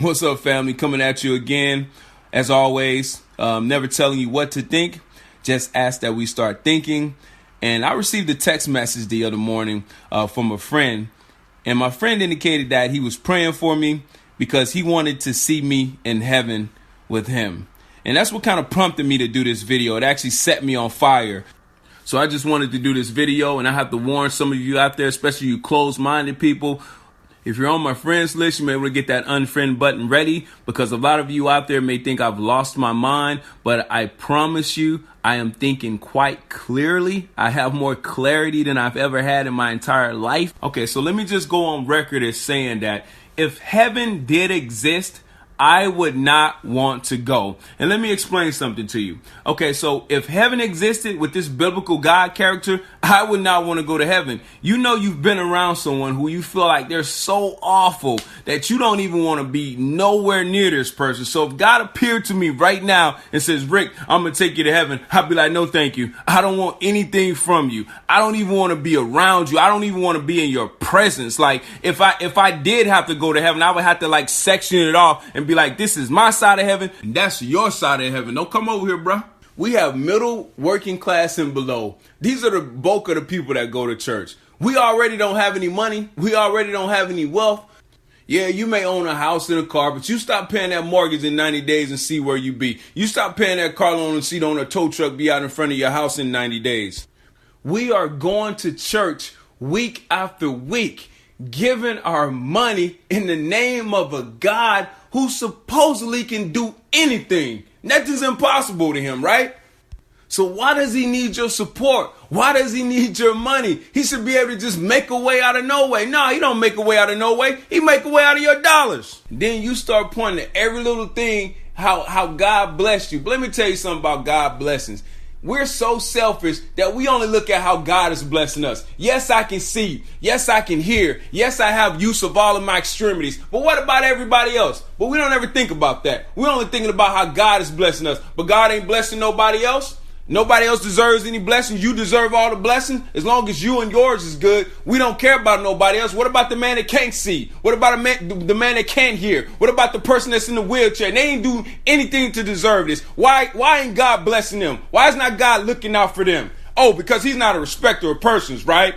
What's up, family? Coming at you again, as always. Never telling you what to think, just ask that we start thinking. And I received a text message the other morning from a friend, and my friend indicated that he was praying for me because he wanted to see me in heaven with him. And that's what kind of prompted me to do this video. It actually set me on fire. So I just wanted to do this video, and I have to warn some of you out there, especially you closed-minded people. If you're on my friends list, you may want to get that unfriend button ready, because a lot of you out there may think I've lost my mind, but I promise you, I am thinking quite clearly. I have more clarity than I've ever had in my entire life. Okay, so let me just go on record as saying that if heaven did exist, I would not want to go. And let me explain something to you. Okay, so if heaven existed with this biblical God character, I would not want to go to heaven. You know, you've been around someone who you feel like they're so awful that you don't even want to be nowhere near this person. So if God appeared to me right now and says, Rick, I'm going to take you to heaven, I'd be like, no, thank you. I don't want anything from you. I don't even want to be around you. I don't even want to be in your presence. Like if I did have to go to heaven, I would have to like section it off and be like, this is my side of heaven and that's your side of heaven. Don't come over here, bro. We have middle, working class, and below. These are the bulk of the people that go to church. We already don't have any money. We already don't have any wealth. Yeah, you may own a house and a car, but you stop paying that mortgage in 90 days and see where you be. You stop paying that car loan and see it on a tow truck be out in front of your house in 90 days. We are going to church week after week, giving our money in the name of a God who supposedly can do anything. Nothing's impossible to him, right? So why does he need your support? Why does he need your money? He should be able to just make a way out of no way. No, he don't make a way out of no way. He make a way out of your dollars. Then you start pointing to every little thing, how God blessed you. But let me tell you something about God blessings. We're so selfish that we only look at how God is blessing us. Yes, I can see. Yes, I can hear. Yes, I have use of all of my extremities. But what about everybody else? But we don't ever think about that. We're only thinking about how God is blessing us. But God ain't blessing nobody else. Nobody else deserves any blessings. You deserve all the blessings. As long as you and yours is good, we don't care about nobody else. What about the man that can't see? What about the man that can't hear? What about the person that's in the wheelchair? And they ain't do anything to deserve this. Why ain't God blessing them? Why is not God looking out for them? Oh, because he's not a respecter of persons, right?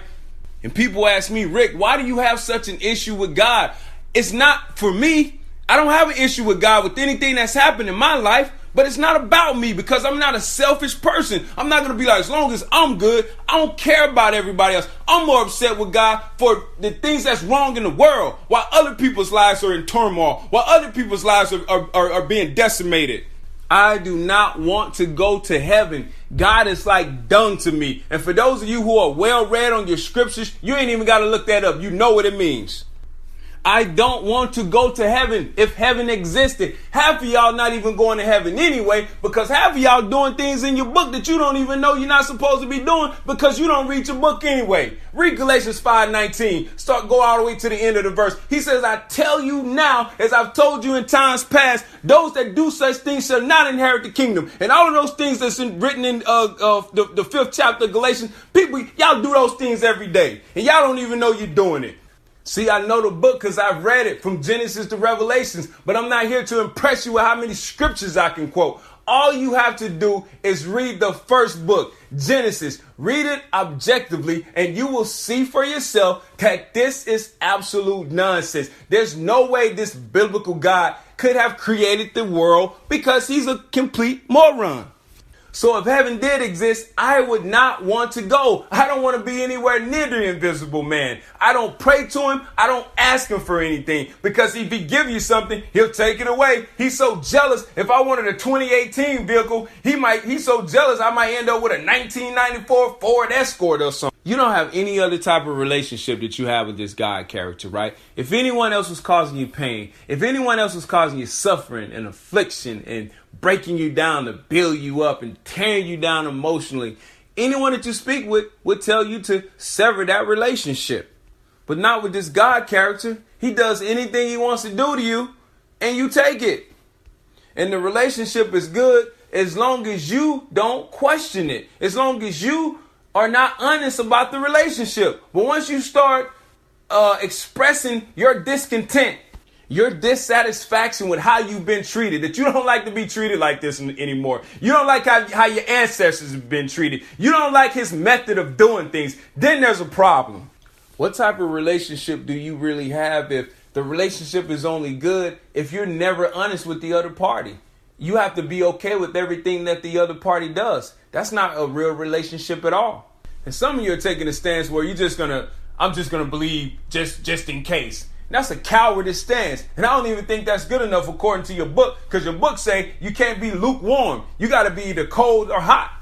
And people ask me, Rick, why do you have such an issue with God? It's not for me. I don't have an issue with God with anything that's happened in my life. But it's not about me, because I'm not a selfish person. I'm not going to be like, as long as I'm good, I don't care about everybody else. I'm more upset with God for the things that's wrong in the world, while other people's lives are in turmoil, while other people's lives are being decimated. I do not want to go to heaven. God is like dung to me. And for those of you who are well read on your scriptures, you ain't even got to look that up. You know what it means. I don't want to go to heaven if heaven existed. Half of y'all not even going to heaven anyway, because half of y'all doing things in your book that you don't even know you're not supposed to be doing, because you don't read your book anyway. Read Galatians 5:19. Go all the way to the end of the verse. He says, I tell you now, as I've told you in times past, those that do such things shall not inherit the kingdom. And all of those things that's written in the 5th chapter of Galatians, people, y'all do those things every day, and y'all don't even know you're doing it. See, I know the book because I've read it from Genesis to Revelations, but I'm not here to impress you with how many scriptures I can quote. All you have to do is read the first book, Genesis. Read it objectively, and you will see for yourself that this is absolute nonsense. There's no way this biblical God could have created the world, because he's a complete moron. So if heaven did exist, I would not want to go. I don't want to be anywhere near the invisible man. I don't pray to him. I don't ask him for anything, because if he give you something, he'll take it away. He's so jealous. If I wanted a 2018 vehicle, he's so jealous I might end up with a 1994 Ford Escort or something. You don't have any other type of relationship that you have with this God character, right? If anyone else was causing you pain, if anyone else was causing you suffering and affliction and breaking you down to build you up and tearing you down emotionally, anyone that you speak with would tell you to sever that relationship. But not with this God character. He does anything he wants to do to you, and you take it. And the relationship is good as long as you don't question it. As long as you are not honest about the relationship. But once you start expressing your discontent, your dissatisfaction with how you've been treated, that you don't like to be treated like this anymore. You don't like how your ancestors have been treated. You don't like his method of doing things. Then there's a problem. What type of relationship do you really have if the relationship is only good if you're never honest with the other party? You have to be okay with everything that the other party does. That's not a real relationship at all. And some of you are taking a stance where I'm just gonna believe just in case. That's a cowardice stance. And I don't even think that's good enough according to your book, because your book say you can't be lukewarm. You got to be either cold or hot.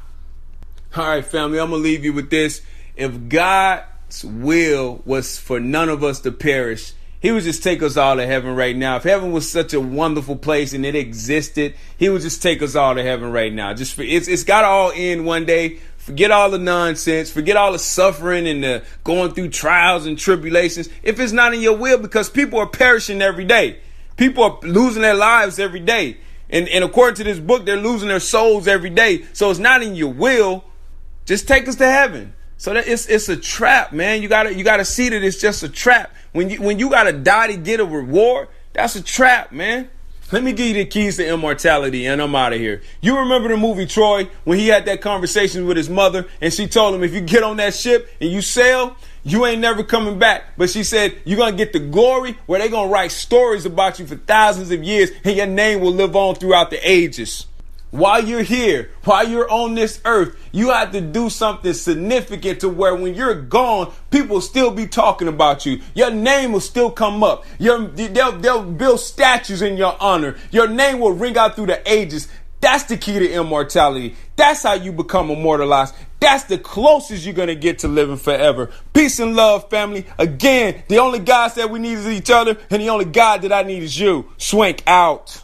All right, family, I'm going to leave you with this. If God's will was for none of us to perish, he would just take us all to heaven right now. If heaven was such a wonderful place and it existed, he would just take us all to heaven right now. It's got to all end one day. Forget all the nonsense. Forget all the suffering and the going through trials and tribulations. If it's not in your will, because people are perishing every day. People are losing their lives every day. And according to this book, they're losing their souls every day. So it's not in your will. Just take us to heaven. So that it's a trap, man. You gotta see that it's just a trap. When you gotta die to get a reward, that's a trap, man. Let me give you the keys to immortality, and I'm out of here. You remember the movie Troy, when he had that conversation with his mother, and she told him, if you get on that ship and you sail, you ain't never coming back. But she said, you're going to get the glory where they're going to write stories about you for thousands of years, and your name will live on throughout the ages. While you're here, while you're on this earth, you have to do something significant to where when you're gone, people will still be talking about you. Your name will still come up. They'll build statues in your honor. Your name will ring out through the ages. That's the key to immortality. That's how you become immortalized. That's the closest you're going to get to living forever. Peace and love, family. Again, the only God that we need is each other, and the only God that I need is you. Swank out.